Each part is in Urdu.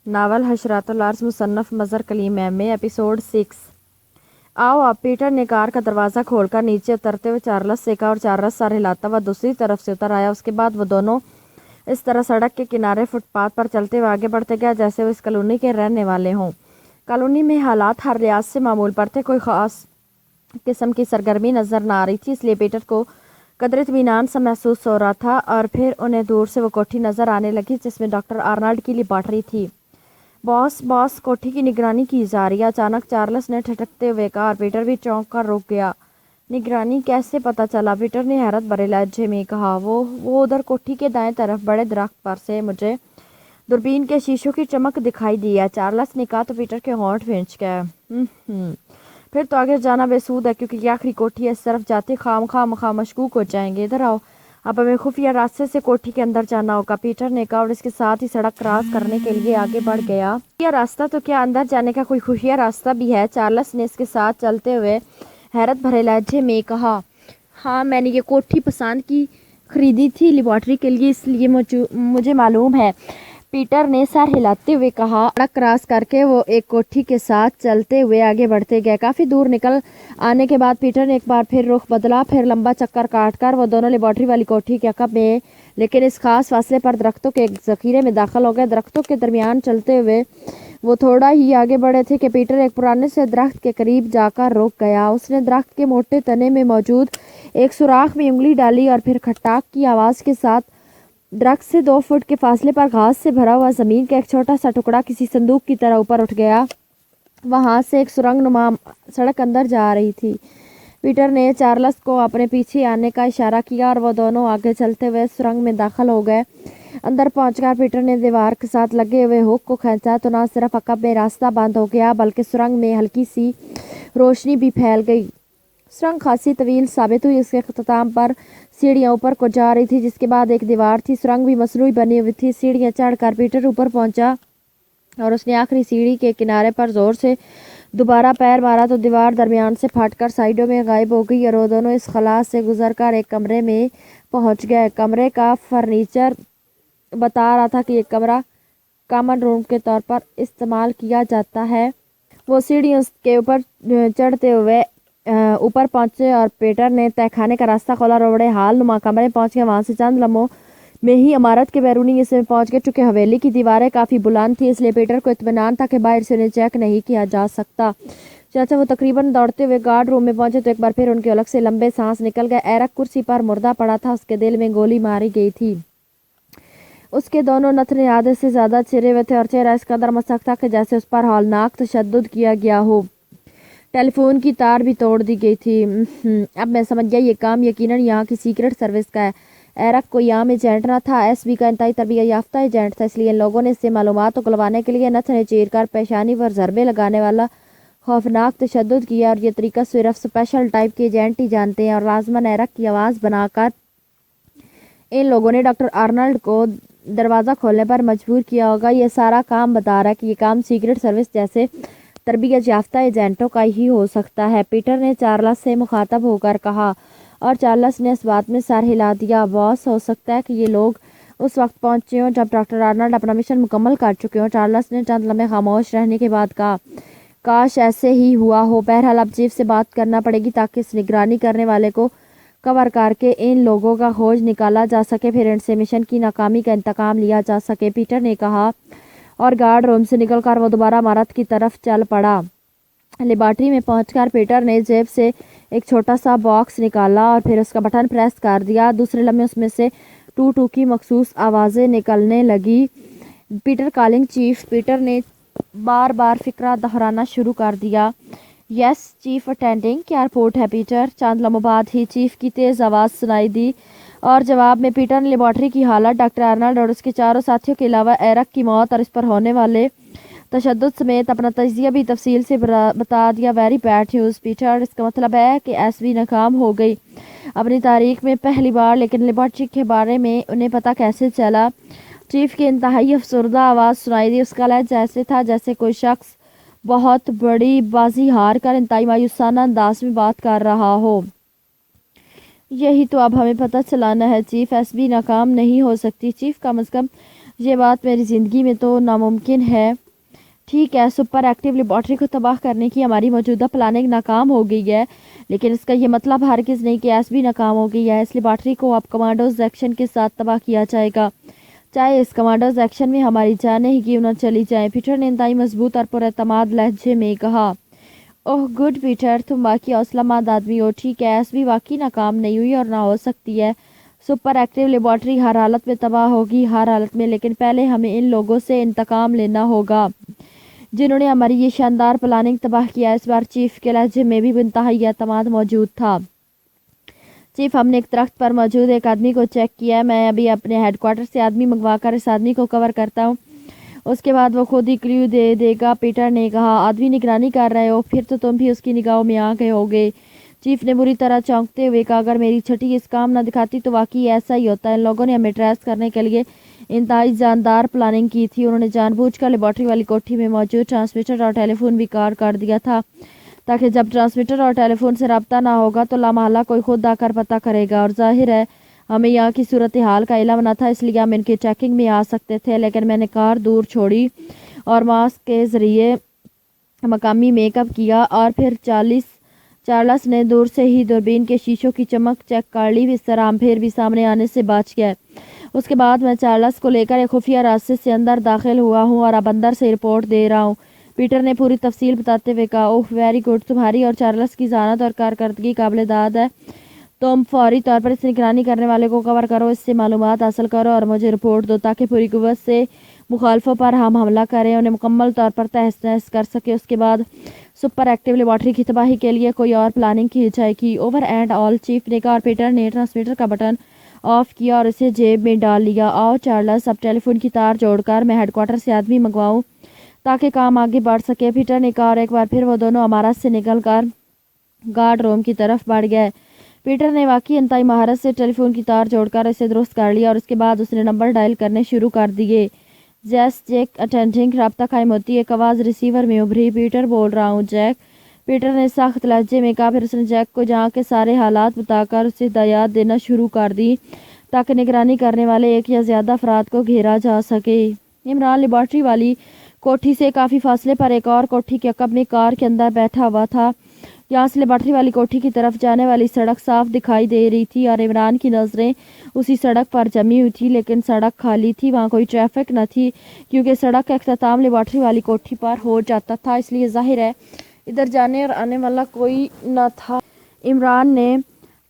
ناول حشرات الارض مصنف مظہر کلیم ایم اے ایپیسوڈ 6۔ آؤ اب۔ پیٹر نے کار کا دروازہ کھول کر نیچے اترتے ہوئے چارلس سے کہا اور چارلس سر ہلاتا ہوا دوسری طرف سے اتر آیا۔ اس کے بعد وہ دونوں اس طرح سڑک کے کنارے فٹ پاتھ پر چلتے ہوئے آگے بڑھتے گئے جیسے وہ اس کالونی کے رہنے والے ہوں۔ کالونی میں حالات ہر لحاظ سے معمول پر تھے، کوئی خاص قسم کی سرگرمی نظر نہ آ رہی تھی، اس لیے پیٹر کو قدرے اطمینان سا محسوس ہو رہا تھا۔ اور پھر انہیں دور سے وہ کوٹھی نظر آنے لگی جس میں ڈاکٹر آرنلڈ کی لیبارٹری تھی۔ باس کوٹھی کی نگرانی کی جا رہی ہے، اچانک چارلس نے ٹھٹکتے ہوئے کہا اور پیٹر بھی چونک کر رک گیا۔ نگرانی کیسے پتہ چلا؟ پیٹر نے حیرت بھرے لہجے میں کہا۔ وہ ادھر کوٹھی کے دائیں طرف بڑے درخت پر سے مجھے دوربین کے شیشوں کی چمک دکھائی دی ہے، چارلس نے کہا تو پیٹر کے ہونٹ بھینچ گئے۔ پھر تو آگے جانا بے سود ہے کیونکہ یہ آخری کوٹھی ہے، اس طرف جاتے خواہ مشکوک ہو جائیں گے۔ ادھر آؤ، اب ہمیں خفیہ راستے سے کوٹھی کے اندر جانا ہوگا، پیٹر نے کہا اور اس کے ساتھ ہی سڑک کراس کرنے کے لیے آگے بڑھ گیا۔ خفیہ راستہ تو کیا اندر جانے کا کوئی خفیہ راستہ بھی ہے؟ چارلس نے اس کے ساتھ چلتے ہوئے حیرت بھرے لہجے میں کہا۔ ہاں، میں نے یہ کوٹھی پسند کی خریدی تھی لیبارٹری کے لیے، اس لیے مجھے معلوم ہے، پیٹر نے سر ہلاتے ہوئے کہا۔ سڑک کراس کر کے وہ ایک کوٹھی کے ساتھ چلتے ہوئے آگے بڑھتے گئے۔ کافی دور نکل آنے کے بعد پیٹر نے ایک بار پھر رخ بدلا، پھر لمبا چکر کاٹ کر وہ دونوں لیبارٹری والی کوٹھی کے عقب میں لیکن اس خاص فاصلے پر درختوں کے ایک ذخیرے میں داخل ہو گئے۔ درختوں کے درمیان چلتے ہوئے وہ تھوڑا ہی آگے بڑھے تھے کہ پیٹر ایک پرانے سے درخت کے قریب جا کر رک گیا۔ اس نے درخت کے موٹے تنے میں موجود ایک سوراخ میں انگلی ڈالی اور پھر کھٹاک کی آواز کے ساتھ درخت سے 2 فٹ کے فاصلے پر گھاس سے بھرا ہوا زمین کا ایک چھوٹا سا ٹکڑا کسی صندوق کی طرح اوپر اٹھ گیا۔ وہاں سے ایک سرنگ نما سڑک اندر جا رہی تھی۔ پیٹر نے چارلس کو اپنے پیچھے آنے کا اشارہ کیا اور وہ دونوں آگے چلتے ہوئے سرنگ میں داخل ہو گئے۔ اندر پہنچ کر پیٹر نے دیوار کے ساتھ لگے ہوئے ہک کو کھینچا تو نہ صرف عقب میں راستہ بند ہو گیا بلکہ سرنگ میں ہلکی سی روشنی بھی پھیل گئی۔ سرنگ خاصی طویل ثابت ہوئی، اس کے اختتام پر سیڑھیاں اوپر کو جا رہی تھی جس کے بعد ایک دیوار تھی۔ سرنگ بھی مصنوعی بنی ہوئی تھی۔ سیڑھیاں چڑھ کر پیٹر اوپر پہنچا اور اس نے آخری سیڑھی کے کنارے پر زور سے دوبارہ پیر مارا تو دیوار درمیان سے پھٹ کر سائیڈوں میں غائب ہو گئی اور وہ دونوں اس خلا سے گزر کر ایک کمرے میں پہنچ گئے۔ کمرے کا فرنیچر بتا رہا تھا کہ یہ کمرہ کامن روم کے طور پر استعمال کیا جاتا ہے۔ وہ سیڑھیوں کے اوپر چڑھتے ہوئے اوپر پہنچے اور پیٹر نے تہہ خانے کا راستہ کھولا اور وہ بڑے ہال نما کمرے پہنچ گئے۔ وہاں سے چند لمحوں میں ہی عمارت کے بیرونی حصے میں پہنچ گئے۔ چونکہ حویلی کی دیواریں کافی بلند تھیں اس لیے پیٹر کو اطمینان تھا کہ باہر سے انہیں چیک نہیں کیا جا سکتا۔ چنانچہ وہ تقریباً دوڑتے ہوئے گارڈ روم میں پہنچے تو ایک بار پھر ان کے حلق سے لمبے سانس نکل گئے۔ ایرک کرسی پر مردہ پڑا تھا، اس کے دل میں گولی ماری گئی تھی۔ اس کے دونوں نتن آدھے سے زیادہ چرے ہوئے تھے اور چہرہ اس قدر مسخ تھا کہ جیسے اس پر ہولناک تشدد کیا گیا ہو۔ ٹیلی فون کی تار بھی توڑ دی گئی تھی۔ اب میں سمجھ گیا، یہ کام یقیناً یہاں کی سیکرٹ سروس کا ہے۔ ایرک کوئی عام ایجنٹ نہ تھا، ایس بی کا انتہائی تربیت یافتہ ایجنٹ تھا، اس لیے ان لوگوں نے اس سے معلومات اگلوانے کے لیے نتھنیں چیر کر پیشانی پر ضربے لگانے والا خوفناک تشدد کیا اور یہ طریقہ صرف اسپیشل ٹائپ کے ایجنٹ ہی جانتے ہیں۔ اور لازماً ایرک کی آواز بنا کر ان لوگوں نے ڈاکٹر آرنلڈ کو دروازہ کھولنے پر مجبور کیا ہوگا۔ یہ سارا کام بتا رہا ہے کہ یہ کام سیکرٹ سروس جیسے تربیت یافتہ ایجنٹوں کا ہی ہو سکتا ہے، پیٹر نے چارلس سے مخاطب ہو کر کہا اور چارلس نے اس بات میں سر ہلا دیا۔ باس، ہو سکتا ہے کہ یہ لوگ اس وقت پہنچے ہوں جب ڈاکٹر آرنلڈ اپنا مشن مکمل کر چکے ہوں۔ چارلس نے چند لمحے خاموش رہنے کے بعد کہا، کاش ایسے ہی ہوا ہو۔ بہرحال اب چیف سے بات کرنا پڑے گی تاکہ اس نگرانی کرنے والے کو کور کر کے ان لوگوں کا کھوج نکالا جا سکے، پھر ان سے مشن کی ناکامی کا انتقام لیا جا سکے، پیٹر نے کہا اور گارڈ روم سے نکل کر وہ دوبارہ عمارت کی طرف چل پڑا۔ لیبارٹری میں پہنچ کر پیٹر نے جیب سے ایک چھوٹا سا باکس نکالا اور پھر اس کا بٹن پریس کر دیا۔ دوسرے لمحے اس میں سے ٹو ٹو کی مخصوص آوازیں نکلنے لگی۔ Peter calling chief. پیٹر نے بار بار فقرہ دہرانا شروع کر دیا۔ یس چیف اٹینڈنگ، کیا رپورٹ ہے پیٹر؟ چند لمحوں بعد ہی چیف کی تیز آواز سنائی دی اور جواب میں پیٹر نے لیبارٹری کی حالت، ڈاکٹر آرنلڈ اور اس کے چاروں ساتھیوں کے علاوہ ایرک کی موت اور اس پر ہونے والے تشدد سمیت اپنا تجزیہ بھی تفصیل سے بتا دیا۔ ویری بیڈ نیوز پیٹر، اس کا مطلب ہے کہ ایس بی ناکام ہو گئی اپنی تاریخ میں پہلی بار، لیکن لیبارٹری کے بارے میں انہیں پتہ کیسے چلا؟ چیف کی انتہائی افسردہ آواز سنائی دی، اس کا لہجہ ایسے تھا جیسے کوئی شخص بہت بڑی بازی ہار کر انتہائی مایوسانہ انداز میں بات کر رہا ہو۔ یہی تو اب ہمیں پتہ چلانا ہے چیف، ایس بی ناکام نہیں ہو سکتی چیف، کم از کم یہ بات میری زندگی میں تو ناممکن ہے۔ ٹھیک ہے، سپر ایکٹیو لیبارٹری کو تباہ کرنے کی ہماری موجودہ پلاننگ ناکام ہو گئی ہے، لیکن اس کا یہ مطلب ہرگز نہیں کہ ایس بھی ناکام ہو گئی ہے۔ اس لیبارٹری کو اب کمانڈوز ایکشن کے ساتھ تباہ کیا جائے گا، چاہے اس کمانڈوز ایکشن میں ہماری جانیں ہی کیوں نہ چلی جائیں، پیٹر نے انتہائی مضبوط اور پراعتماد لہجے میں کہا۔ اوہ گڈ پیٹر، تم واقعی حوصلہ مند آدمی ہو۔ ٹھیک ہے، ایس بھی واقعی ناکام نہیں ہوئی اور نہ ہو سکتی ہے۔ سپر ایکٹیو لیبارٹری ہر حالت میں تباہ ہوگی، ہر حالت میں، لیکن پہلے ہمیں ان لوگوں سے انتقام لینا ہوگا جنہوں نے ہماری یہ شاندار پلاننگ تباہ کیا۔ اس بار چیف کے لہجے میں بھی انتہائی اعتماد موجود تھا۔ چیف، ہم نے ایک درخت پر موجود ایک آدمی کو چیک کیا ہے، میں ابھی اپنے ہیڈ کوارٹر سے آدمی منگوا کر اس آدمی کو کور کرتا ہوں، اس کے بعد وہ خود ہی کلیو دے دے گا، پیٹر نے کہا۔ آدمی نگرانی کر رہے ہو؟ پھر تو تم بھی اس کی نگاہوں میں آ گئے ہوگے، چیف نے بری طرح چونکتے ہوئے کہا۔ اگر میری چھٹی اس کام نہ دکھاتی تو واقعی ایسا ہی ہوتا۔ ان لوگوں نے ہمیں ٹریس کرنے کے لیے انتہائی جاندار پلاننگ کی تھی۔ انہوں نے جان بوجھ کر لیبارٹری والی کوٹھی میں موجود ٹرانسمیٹر اور ٹیلی فون بیکار کر دیا تھا تاکہ جب ٹرانسمیٹر اور ٹیلی فون سے رابطہ نہ ہوگا تو لامحالہ کوئی خود آ کر پتہ کرے گا، اور ظاہر ہے ہمیں یہاں کی صورتحال کا علم نہ تھا، اس لیے ہم ان کی چیکنگ میں آ سکتے تھے، لیکن میں نے کار دور چھوڑی اور ماسک کے ذریعے مقامی میک اپ کیا، اور پھر چارلس نے دور سے ہی دوربین کے شیشوں کی چمک چیک کر لی۔ اس طرح ہم پھر بھی سامنے آنے سے بچ گئے۔ اس کے بعد میں چارلس کو لے کر ایک خفیہ راستے سے اندر داخل ہوا ہوں اور اب اندر سے رپورٹ دے رہا ہوں، پیٹر نے پوری تفصیل بتاتے ہوئے کہا۔ اوہ ویری گڈ، تمہاری اور چارلس کی ذہانت اور کارکردگی قابل داد ہے۔ تم فوری طور پر اس نگرانی کرنے والے کو کور کرو، اس سے معلومات حاصل کرو اور مجھے رپورٹ دو تاکہ پوری قوت سے مخالفوں پر ہم حملہ کریں، انہیں مکمل طور پر تہس نہس کر سکیں۔ اس کے بعد سپر ایکٹیو لیبارٹری کی تباہی کے لیے کوئی اور پلاننگ کی جائے گی۔ اوور اینڈ آل، چیف نے کہا، اور پیٹر نے ٹرانسمیٹر کا بٹن آف کیا اور اسے جیب میں ڈال لیا۔ آؤ چارلس، اب ٹیلی فون کی تار جوڑ کر میں ہیڈ کوارٹر سے آدمی منگواؤں تاکہ کام آگے بڑھ سکے، پیٹر نے کہا، اور ایک بار پھر وہ دونوں عمارت سے نکل کر گارڈ روم کی طرف بڑھ گئے۔ پیٹر نے واقعی انتہائی مہارت سے ٹیلی فون کی تار جوڑ کر اسے درست کر لیا اور اس کے بعد اس نے نمبر ڈائل کرنے شروع کر دیے۔ جیس جیک اٹینڈنگ، رابطہ قائم ہوتی ایک آواز ریسیور میں ابھری۔ پیٹر بول رہا ہوں جیک، پیٹر نے سخت لہجے میں کہا، پھر اس نے جیک کو جہاں کے سارے حالات بتا کر اسے ہدایات دینا شروع کر دی تاکہ نگرانی کرنے والے ایک یا زیادہ افراد کو گھیرا جا سکے۔ عمران لیبارٹری والی کوٹھی سے کافی فاصلے پر ایک اور کوٹھی کے عقب میں کار کے اندر بیٹھا ہوا تھا۔ یہاں سے لیبارٹری والی کوٹھی کی طرف جانے والی سڑک صاف دکھائی دے رہی تھی اور عمران کی نظریں اسی سڑک پر جمی ہوئی تھی، لیکن سڑک خالی تھی، وہاں کوئی ٹریفک نہ تھی کیونکہ سڑک کا اختتام لیبارٹری والی کوٹھی پر ہو جاتا تھا، اس لیے ظاہر ہے ادھر جانے اور آنے والا کوئی نہ تھا۔ عمران نے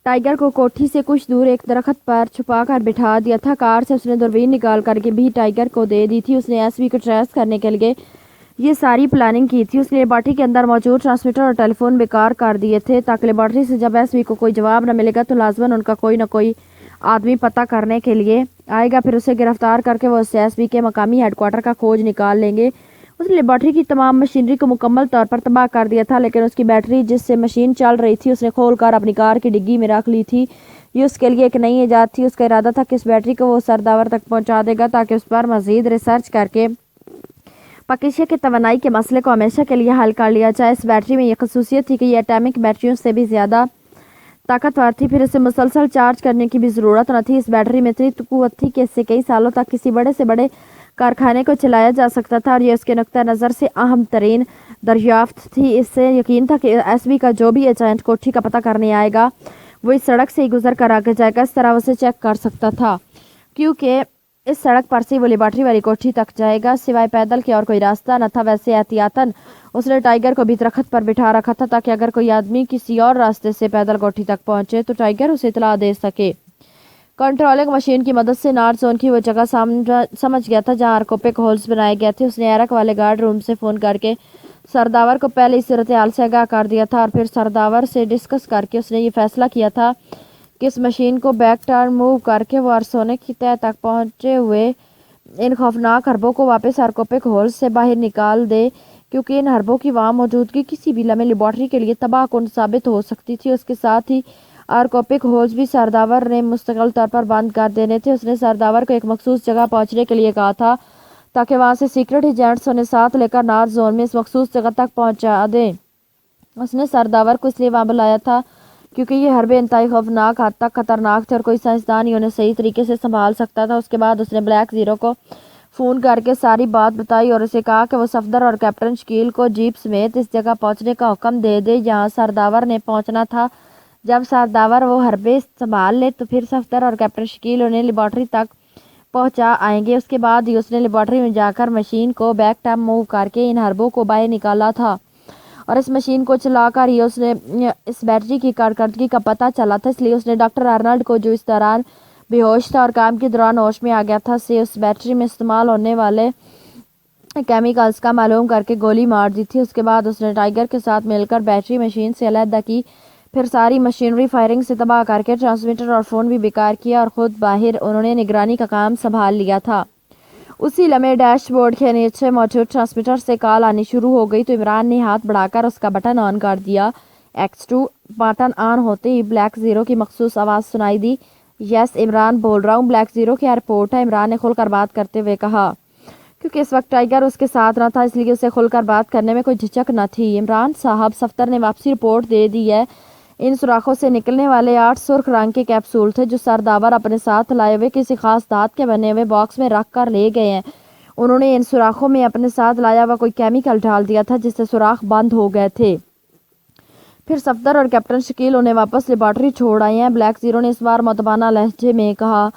ٹائیگر کو کوٹھی سے کچھ دور ایک درخت پر چھپا کر بٹھا دیا تھا۔ کار سے اس نے دوربین نکال کر کے بھی ٹائیگر کو دے دی تھی۔ اس نے ایس بی کو ٹریس کرنے کے لیے یہ ساری پلاننگ کی تھی۔ اس نے لیبارٹری کے اندر موجود ٹرانسمیٹر اور ٹیلی فون بیکار کر دیے تھے تاکہ لیبارٹری سے جب ایس بی کو کوئی جواب نہ ملے گا تو لازماً ان کا کوئی نہ کوئی آدمی پتہ کرنے کے لیے آئے گا، پھر اسے گرفتار کر کے وہ اس ایس بی کے مقامی ہیڈ کوارٹر کا کھوج نکال لیں گے۔ اس نے لیبارٹری کی تمام مشینری کو مکمل طور پر تباہ کر دیا تھا، لیکن اس کی بیٹری جس سے مشین چل رہی تھی اس نے کھول کر اپنی کار کی ڈگی میں رکھ لی تھی۔ یہ اس کے لیے ایک نئی ایجاد تھی۔ اس کا ارادہ تھا کہ اس بیٹری کو وہ سرداور تک پہنچا دے گا تاکہ اس پر مزید ریسرچ کر کے پکیشے کی توانائی کے مسئلے کو ہمیشہ کے لیے حل کر لیا جائے۔ اس بیٹری میں یہ خصوصیت تھی کہ یہ ایٹمک بیٹریوں سے بھی زیادہ طاقتور تھی، پھر اسے مسلسل چارج کرنے کی بھی ضرورت نہ تھی۔ اس بیٹری میں اتنی قوت تھی کہ اس سے کئی سالوں تک کسی بڑے سے بڑے کارخانے کو چلایا جا سکتا تھا، اور یہ اس کے نقطہ نظر سے اہم ترین دریافت تھی۔ اس سے یقین تھا کہ ایس بی کا جو بھی ایجنٹ کوٹھی کا پتہ کرنے آئے گا وہ اس سڑک سے ہی گزر کر آگے جائے گا، اس طرح اسے چیک کر سکتا تھا کیونکہ اس سڑک پر سے وہ لیبارٹری والی کوٹھی تک جائے گا، سوائے پیدل کے اور کوئی راستہ نہ تھا۔ ویسے احتیاطاً اس نے ٹائیگر کو بھی درخت پر بٹھا رکھا تھا تاکہ اگر کوئی آدمی کسی اور راستے سے پیدل کوٹھی تک پہنچے تو ٹائیگر اسے اطلاع دے سکے۔ کنٹرولنگ مشین کی مدد سے نارتھ زون کی وہ جگہ سمجھ گیا تھا جہاں آرکوپک ہولز بنائے گئے تھے۔ اس نے ایرک والے گارڈ روم سے فون کر کے سرداور کو پہلے اس صورتحال سے آگاہ کر دیا تھا، اور پھر سرداور سے ڈسکس کر کے اس نے یہ فیصلہ کیا تھا کہ اس مشین کو بیک ٹرن موو کر کے وہ ارسونک کی تہہ تک پہنچے ہوئے ان خوفناک حربوں کو واپس آرکوپک ہولز سے باہر نکال دے، کیونکہ ان حربوں کی وہاں موجودگی کسی بھی لمحے لیبارٹری کے لیے تباہ کن ثابت ہو سکتی تھی۔ اس کے ساتھ ہی آرکوپک ہولز بھی سرداور نے مستقل طور پر بند کر دینے تھے۔ اس نے سرداور کو ایک مخصوص جگہ پہنچنے کے لیے کہا تھا تاکہ وہاں سے سیکرٹ ایجنٹس انہیں ساتھ لے کر نارتھ زون میں اس مخصوص جگہ تک پہنچا دیں۔ اس نے سرداور کو اس لیے وہاں بلایا تھا کیونکہ یہ حربے انتہائی خوفناک حد تک خطرناک تھے اور کوئی سائنسدان ہی انہیں صحیح طریقے سے سنبھال سکتا تھا۔ اس کے بعد اس نے بلیک زیرو کو فون کر کے ساری بات بتائی اور اسے کہا کہ وہ صفدر اور کیپٹن شکیل کو جیپ سمیت اس جگہ پہنچنے کا حکم دے دے جہاں سرداور نے پہنچنا تھا۔ جب سرداور وہ حربے سنبھال لے تو پھر صفدر اور کیپٹن شکیل انہیں لیبارٹری تک پہنچا آئیں گے۔ اس کے بعد ہی اس نے لیبارٹری میں جا کر مشین کو بیک ٹائم موو کر کے ان حربوں کو باہر نکالا تھا اور اس مشین کو چلا کر ہی اس نے اس بیٹری کی کارکردگی کا پتہ چلا تھا، اس لیے اس نے ڈاکٹر آرنلڈ کو جو اس دوران بے ہوش تھا اور کام کے دوران ہوش میں آ گیا تھا سے اس بیٹری میں استعمال ہونے والے کیمیکلز کا معلوم کر کے گولی مار دی تھی۔ اس کے بعد اس نے ٹائیگر کے ساتھ مل کر بیٹری مشین سے علیحدہ کی، پھر ساری مشینری فائرنگ سے تباہ کر کے ٹرانسمیٹر اور فون بھی بیکار کیا اور خود باہر انہوں نے نگرانی کا کام سنبھال لیا تھا۔ اسی لمحے ڈیش بورڈ کے نیچے موجود ٹرانسمیٹر سے کال آنی شروع ہو گئی تو عمران نے ہاتھ بڑھا کر اس کا بٹن آن کر دیا۔ X2 بٹن آن ہوتے ہی بلیک زیرو کی مخصوص آواز سنائی دی۔ یس عمران بول رہا ہوں، بلیک زیرو کی رپورٹ ہے، عمران نے کھل کر بات کرتے ہوئے کہا۔ کیونکہ اس وقت ٹائیگر اس کے ساتھ نہ تھا اس لیے اسے کھل کر بات کرنے میں کوئی جھجک نہ تھی۔ عمران صاحب، صفدر نے واپسی رپورٹ دے دی ہے، ان سوراخوں سے نکلنے والے 8 سرخ رنگ کے کیپسول تھے جو سرداور اپنے ساتھ لائے ہوئے کسی خاص دھات کے بنے ہوئے باکس میں رکھ کر لے گئے ہیں۔ انہوں نے ان سوراخوں میں اپنے ساتھ لایا ہوا کوئی کیمیکل ڈال دیا تھا جس سے سوراخ بند ہو گئے تھے۔ پھر صفدر اور کیپٹن شکیل انہیں واپس لیبارٹری چھوڑ آئے ہیں، بلیک زیرو نے اس بار مؤدبانہ لہجے میں کہا۔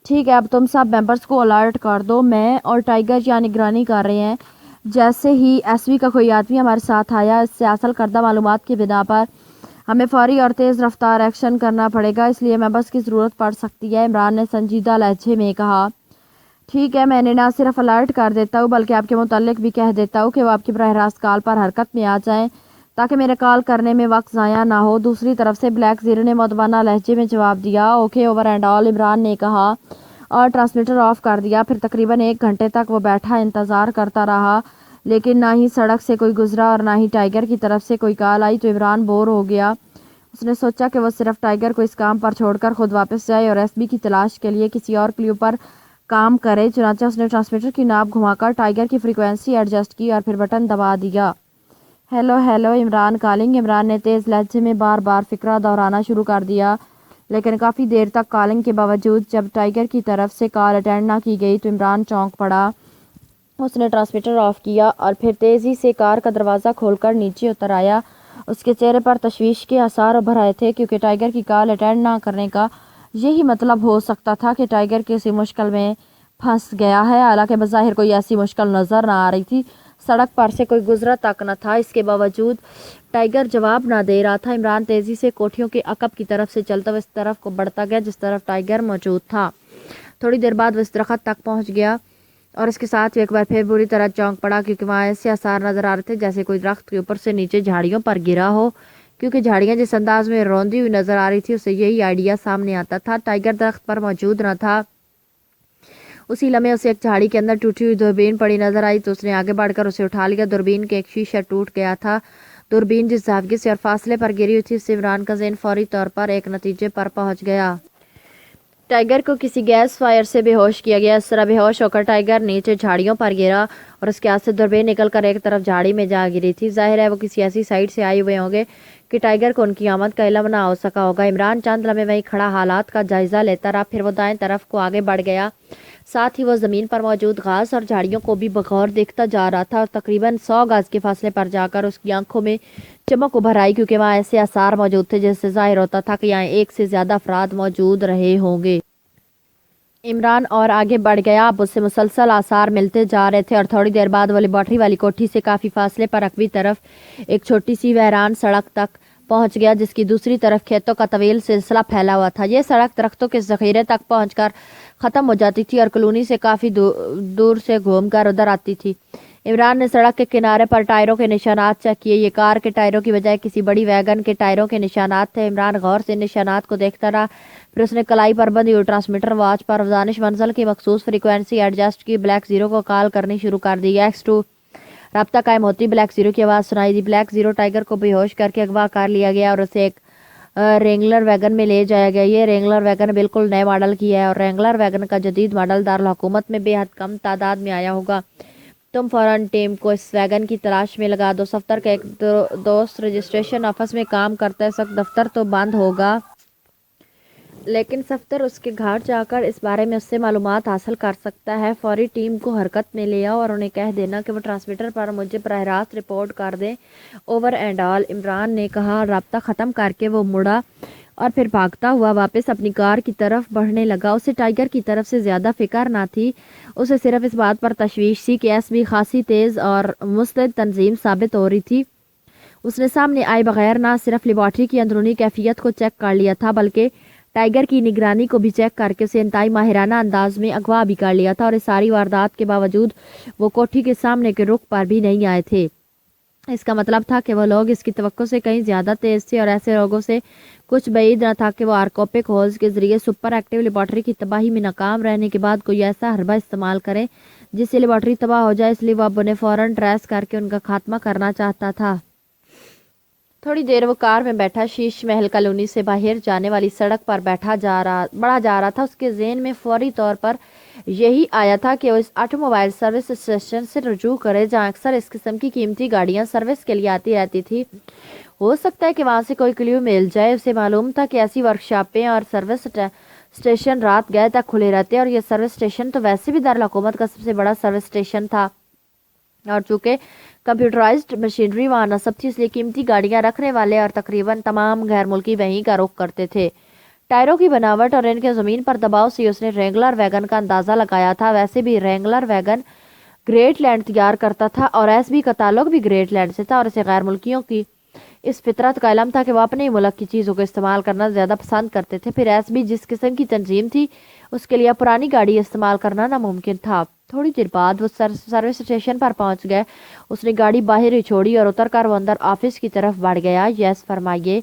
ٹھیک ہے، اب تم سب ممبرز کو الرٹ کر دو، میں اور ٹائیگر یہاں نگرانی کر رہے ہیں۔ جیسے ہی ایس وی کا کوئی آدمی ہمارے ساتھ آیا، اس سے حاصل کردہ معلومات کی بنا پر ہمیں فوری اور تیز رفتار ایکشن کرنا پڑے گا، اس لیے ممبرز کی ضرورت پڑ سکتی ہے، عمران نے سنجیدہ لہجے میں کہا۔ ٹھیک ہے، میں نے نہ صرف الرٹ کر دیتا ہوں بلکہ آپ کے متعلق بھی کہہ دیتا ہوں کہ وہ آپ کی براہ راست کال پر حرکت میں آ جائیں تاکہ میرے کال کرنے میں وقت ضائع نہ ہو۔ دوسری طرف سے بلیک زیرو نے مؤدبانہ لہجے میں جواب دیا۔ Okay over and all, Imran نے کہا اور ٹرانسمیٹر آف کر دیا۔ پھر تقریباً 1 گھنٹے تک وہ بیٹھا انتظار کرتا رہا لیکن نہ ہی سڑک سے کوئی گزرا اور نہ ہی ٹائیگر کی طرف سے کوئی کال آئی تو عمران بور ہو گیا۔ اس نے سوچا کہ وہ صرف ٹائیگر کو اس کام پر چھوڑ کر خود واپس جائے اور ایس بی کی تلاش کے لیے کسی اور کلیو پر کام کرے۔ چنانچہ اس نے ٹرانسمیٹر کی ناب گھما کر ٹائیگر کی فریکوینسی ایڈجسٹ کی اور پھر بٹن دبا دیا۔ Hello hello Imran calling, Imran نے تیز لہجے میں بار بار فقرہ دہرانا شروع کر دیا لیکن کافی دیر تک کالنگ کے باوجود جب ٹائیگر کی طرف سے کال اٹینڈ نہ کی گئی تو عمران چونک پڑا۔ اس نے ٹرانسمیٹر آف کیا اور پھر تیزی سے کار کا دروازہ کھول کر نیچے اتر آیا۔ اس کے چہرے پر تشویش کے آثار ابھر آئے تھے کیونکہ ٹائیگر کی کال اٹینڈ نہ کرنے کا یہی مطلب ہو سکتا تھا کہ ٹائیگر کسی مشکل میں پھنس گیا ہے، حالانکہ بظاہر کوئی ایسی مشکل نظر نہ آ رہی تھی، سڑک پر سے کوئی گزرا تک نہ تھا۔ اس کے باوجود ٹائیگر جواب نہ دے رہا تھا۔ عمران تیزی سے کوٹھیوں کے عقب کی طرف سے چلتا ہوا اس طرف کو بڑھتا گیا جس طرف ٹائیگر موجود تھا۔ تھوڑی دیر بعد وہ اس درخت تک پہنچ گیا اور اس کے ساتھ ایک بار پھر بری طرح چونک پڑا کیونکہ وہاں ایسے آثار نظر آ رہے تھے جیسے کوئی درخت کے اوپر سے نیچے جھاڑیوں پر گرا ہو۔ کیونکہ جھاڑیاں جس انداز میں روندی ہوئی نظر آ رہی تھی اسے یہی آئیڈیا سامنے آتا تھا۔ ٹائیگر درخت پر موجود نہ تھا۔ اسی لمحے اسے ایک جھاڑی کے اندر ٹوٹی ہوئی دوربین پڑی نظر آئی تو اس نے آگے بڑھ کر اسے اٹھا لیا۔ دوربین کے ایک شیشہ ٹوٹ گیا تھا۔ دوربین جس زاویے سے اور فاصلے پر گری ہوئی تھی اس سے عمران کا ذہن فوری طور پر ایک نتیجے پر پہنچ گیا۔ ٹائیگر کو کسی گیس فائر سے بے ہوش کیا گیا۔ اس طرح بے ہوش ہو کر ٹائیگر نیچے جھاڑیوں پر گرا اور اس کے ہاتھ سے دوربین نکل کر ایک طرف جھاڑی میں جا گری تھی۔ ظاہر ہے وہ کسی ایسی سائٹ سے آئے ہوئے ہوں گے کہ ٹائیگر کو ان کی آمد کا علم نہ ہو سکا ہوگا۔ عمران چند لمحے وہیں کھڑا حالات کا جائزہ لیتا رہا، پھر وہ دائیں طرف کو آگے بڑھ گیا۔ ساتھ ہی وہ زمین پر موجود گھاس اور جھاڑیوں کو بھی بغور دیکھتا جا رہا تھا اور تقریباً 100 گز کے فاصلے پر جا کر اس کی آنکھوں میں چمک ابھر آئی کیونکہ وہاں ایسے آثار موجود تھے جس سے ظاہر ہوتا تھا کہ یہاں ایک سے زیادہ افراد موجود رہے ہوں گے۔ عمران اور آگے بڑھ گیا۔ اب اسے مسلسل آثار ملتے جا رہے تھے اور تھوڑی دیر بعد وہ لیبارٹری والی کوٹھی سے کافی فاصلے پر عقبی طرف ایک چھوٹی سی ویران سڑک تک پہنچ گیا جس کی دوسری طرف کھیتوں کا طویل سلسلہ پھیلا ہوا تھا۔ یہ سڑک درختوں کے ذخیرے تک پہنچ کر ختم ہو جاتی تھی اور کالونی سے کافی دور سے گھوم کر ادھر آتی تھی۔ عمران نے سڑک کے کنارے پر ٹائروں کے نشانات چیک کیے۔ یہ کار کے ٹائروں کی بجائے کسی بڑی ویگن کے ٹائروں کے نشانات تھے۔ عمران غور سے نشانات کو دیکھتا رہا، پھر اس نے کلائی پر بندھی ہوئی ٹرانسمیٹر واچ پر دانش منزل کی مخصوص فریکوینسی ایڈجسٹ کی۔ بلیک زیرو کو کال کرنی شروع کر دی۔ X2 رابطہ قائم ہوتی بلیک زیرو کی آواز سنائی دی۔ بلیک زیرو ٹائیگر کو بے ہوش کر کے اغوا کر لیا گیا اور اسے ایک رینگلر ویگن میں لے جایا گیا۔ یہ رینگلر ویگن بالکل نئے ماڈل کی ہے اور رینگلر ویگن کا جدید ماڈل دارالحکومت میں بے حد کم تعداد میں آیا ہوگا۔ تم فوراً ٹیم کو اس ویگن کی تلاش میں لگا دو۔ صفدر کا ایک دوست رجسٹریشن آفس میں کام کرتا ہے، اس وقت دفتر تو بند ہوگا لیکن صفدر اس کے گھر جا کر اس بارے میں اس سے معلومات حاصل کر سکتا ہے۔ فوری ٹیم کو حرکت میں لے آؤ اور انہیں کہہ دینا کہ وہ ٹرانسمیٹر پر مجھے براہ راست رپورٹ کر دیں، اوور اینڈ آل۔ عمران نے کہا۔ رابطہ ختم کر کے وہ مڑا اور پھر بھاگتا ہوا واپس اپنی کار کی طرف بڑھنے لگا۔ اسے ٹائیگر کی طرف سے زیادہ فکر نہ تھی، اسے صرف اس بات پر تشویش تھی کہ ایس بی خاصی تیز اور مستعد تنظیم ثابت ہو رہی تھی۔ اس نے سامنے آئے بغیر نہ صرف لیبارٹری کی اندرونی کیفیت کو چیک کر لیا تھا بلکہ ٹائیگر کی نگرانی کو بھی چیک کر کے اسے انتہائی ماہرانہ انداز میں اغوا بھی کر لیا تھا، اور اس ساری واردات کے باوجود وہ کوٹھی کے سامنے کے رخ پر بھی نہیں آئے تھے۔ اس کا مطلب تھا کہ وہ لوگ اس کی توقع سے کہیں زیادہ تیز تھے، اور ایسے لوگوں سے کچھ بعید نہ تھا کہ وہ آرکوپک ہولز کے ذریعے سپر ایکٹیو لیبارٹری کی تباہی میں ناکام رہنے کے بعد کوئی ایسا حربہ استعمال کریں جس سے لیبارٹری تباہ ہو جائے۔ اس لیے وہ اب انہیں فوراً ٹریس کر کے ان کا خاتمہ کرنا چاہتا تھا۔ تھوڑی دیر وہ کار میں بیٹھا شیش محل کالونی سے باہر جانے والی سڑک پر بڑھا جا رہا تھا۔ اس کے ذہن میں فوری طور پر یہی آیا تھا کہ وہ اس آٹو موبائل سروس اسٹیشن سے رجوع کرے جہاں اکثر اس قسم کی قیمتی گاڑیاں سروس کے لیے آتی رہتی تھی۔ ہو سکتا ہے کہ وہاں سے کوئی کلیو مل جائے۔ اسے معلوم تھا کہ ایسی ورکشاپیں اور سروس اسٹیشن رات گئے تک کھلے رہتے، اور یہ سروس اسٹیشن تو ویسے بھی دارالحکومت کا سب سے بڑا سروس اسٹیشن تھا، اور چونکہ کمپیوٹرائزڈ مشینری وہاں نصب تھی اس لیے قیمتی گاڑیاں رکھنے والے اور تقریباً تمام غیر ملکی وہیں کا رخ کرتے تھے۔ ٹائروں کی بناوٹ اور ان کے زمین پر دباؤ سے اس نے رینگلر ویگن کا اندازہ لگایا تھا۔ ویسے بھی رینگلر ویگن گریٹ لینڈ تیار کرتا تھا اور ایس بی کا تعلق بھی گریٹ لینڈ سے تھا، اور اسے غیر ملکیوں کی اس فطرت کا علم تھا کہ وہ اپنے ملک کی چیزوں کو استعمال کرنا زیادہ پسند کرتے تھے۔ پھر ایس بی جس قسم کی تنظیم تھی اس کے لیے پرانی گاڑی استعمال کرنا ناممکن تھا۔ تھوڑی دیر بعد وہ سروس اسٹیشن پر پہنچ گئے۔ اس نے گاڑی باہر ہی چھوڑی اور اتر کر وہ اندر آفس کی طرف بڑھ گیا۔ یس فرمائیے،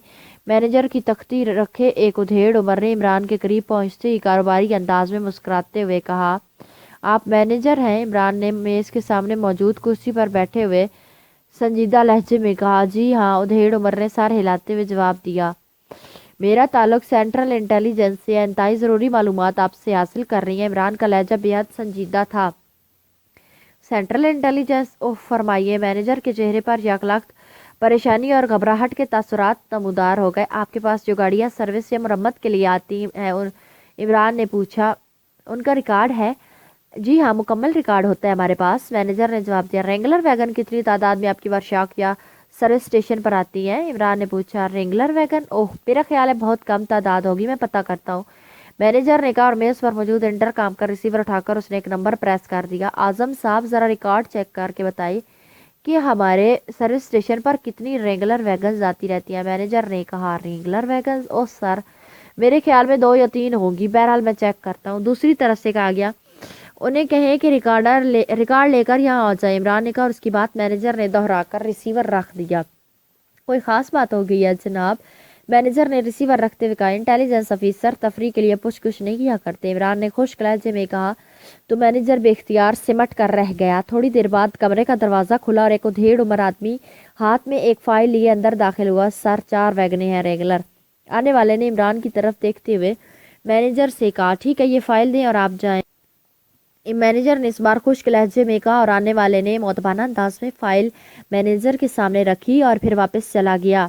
مینیجر کی تختی رکھے ایک ادھیڑ عمر نے عمران کے قریب پہنچتے ہی کاروباری انداز میں مسکراتے ہوئے کہا۔ آپ مینیجر ہیں؟ عمران نے میز کے سامنے موجود کرسی پر بیٹھے ہوئے سنجیدہ لہجے میں کہا۔ جی ہاں، ادھیڑ عمر نے سر ہلاتے ہوئے جواب دیا۔ میرا تعلق سینٹرل انٹیلیجنس سے ہے، انتہائی ضروری معلومات آپ سے حاصل کر رہی ہیں۔ عمران کا لہجہ بے حد سنجیدہ تھا۔ Central intelligence? اوہ فرمائیے۔ مینیجر کے چہرے پر یکلخت پریشانی اور گھبراہٹ کے تاثرات نمودار ہو گئے۔ آپ کے پاس جو گاڑیاں سروس یا مرمت کے لیے آتی ہیں عمران نے پوچھا، ان کا ریکارڈ ہے؟ جی ہاں، مکمل ریکارڈ ہوتا ہے ہمارے پاس، مینیجر نے جواب دیا۔ رینگلر ویگن کتنی تعداد میں آپ کی ورکشاپ یا سروس اسٹیشن پر آتی ہیں؟ عمران نے پوچھا۔ Wrangler vegan? اوہ میرا خیال ہے بہت کم تعداد ہوگی، میں پتہ کرتا ہوں، مینیجر نے کہا، اور میز پر موجود انٹر کام کا ریسیور اٹھا کر اس نے ایک نمبر پریس کر دیا۔ اعظم صاحب ذرا ریکارڈ چیک کر کے بتائیے کہ ہمارے سروس اسٹیشن پر کتنی رینگلر ویگنز آتی رہتی ہیں؟ مینیجر نے کہا۔ رینگلر ویگنز؟ اوہ سر، میرے خیال میں 2 یا 3 ہوں گی، بہرحال میں چیک کرتا ہوں۔ دوسری طرف سے کہا گیا، انہیں کہیں کہ ریکارڈ لے کر یہاں آ جائے۔ عمران نے کہا، اور اس کی بات مینیجر نے دہرا کر ریسیور رکھ دیا۔ کوئی خاص بات ہو گئی ہے جناب؟ مینیجر نے ریسیور رکھتے ہوئے کہا۔ انٹیلیجنس آفیسر تفریح کے لیے پوچھ گچھ نہیں کیا کرتے، عمران نے خشک لہجے میں کہا۔ تو مینیجر بے اختیار سمٹ کر رہ گیا۔ تھوڑی دیر بعد کمرے کا دروازہ کھلا اور ایک ادھیڑ عمر آدمی ہاتھ میں ایک فائل لیے اندر داخل ہوا۔ سر، 4 ویگنیں ہیں رینگلر۔ آنے والے نے عمران کی طرف دیکھتے ہوئے مینیجر سے کہا۔ ٹھیک ہے، یہ فائل دیں اور آپ جائیں۔ مینیجر نے اس بار خشک لہجے میں کہا، اور آنے والے نے مؤدبانہ انداز میں فائل مینیجر کے سامنے رکھی اور پھر واپس چلا گیا۔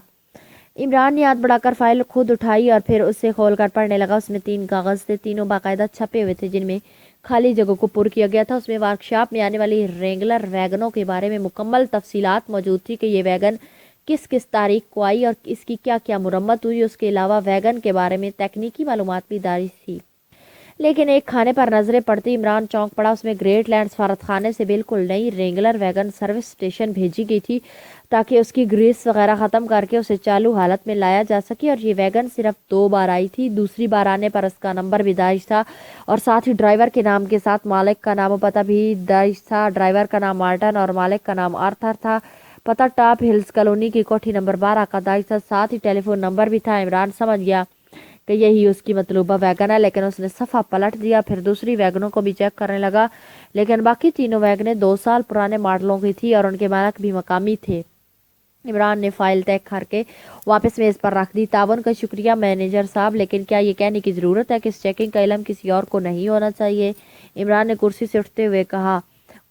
عمران نے ہاتھ بڑھا کر فائل خود اٹھائی اور پھر اسے کھول کر پڑھنے لگا۔ اس میں 3 کاغذ تھے، تینوں باقاعدہ چھپے ہوئے تھے جن میں خالی جگہوں کو پر کیا گیا تھا۔ اس میں ورکشاپ میں آنے والی رینگلر ویگنوں کے بارے میں مکمل تفصیلات موجود تھی کہ یہ ویگن کس تاریخ کو آئی اور اس کی کیا مرمت ہوئی۔ اس کے علاوہ ویگن کے بارے میں تکنیکی معلومات بھی داری تھی۔ لیکن ایک کھانے پر نظریں پڑتی عمران چونک پڑا۔ اس میں گریٹ لینڈ سفارت خانے سے بالکل نئی رینگلر ویگن سروس اسٹیشن بھیجی گئی تھی تاکہ اس کی گریس وغیرہ ختم کر کے اسے چالو حالت میں لایا جا سکے، اور یہ ویگن صرف 2 بار آئی تھی۔ دوسری بار آنے پر اس کا نمبر بھی درج تھا اور ساتھ ہی ڈرائیور کے نام کے ساتھ مالک کا نام و پتہ بھی درج تھا۔ ڈرائیور کا نام مارٹن اور مالک کا نام آرتھر تھا۔ پتہ ٹاپ ہلز کالونی کی کوٹھی نمبر 12 کا درج تھا، ساتھ ہی ٹیلی فون نمبر بھی تھا۔ عمران سمجھ گیا کہ یہی اس کی مطلوبہ ویگن ہے، لیکن اس نے صفحہ پلٹ دیا، پھر دوسری ویگنوں کو بھی چیک کرنے لگا، لیکن باقی تینوں ویگنیں 2 سال پرانے ماڈلوں کی تھی اور ان کے مالک بھی مقامی تھے۔ عمران نے فائل طے کر کے واپس میز پر رکھ دی۔ تعاون کا شکریہ مینیجر صاحب، لیکن کیا یہ کہنے کی ضرورت ہے کہ اس چیکنگ کا علم کسی اور کو نہیں ہونا چاہیے؟ عمران نے کرسی سے اٹھتے ہوئے کہا۔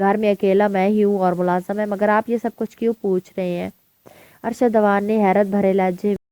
گھر میں اکیلا میں ہی ہوں اور ملازم ہے، مگر آپ یہ سب کچھ کیوں پوچھ رہے ہیں؟ ارشد عوان نے حیرت بھرے لہجے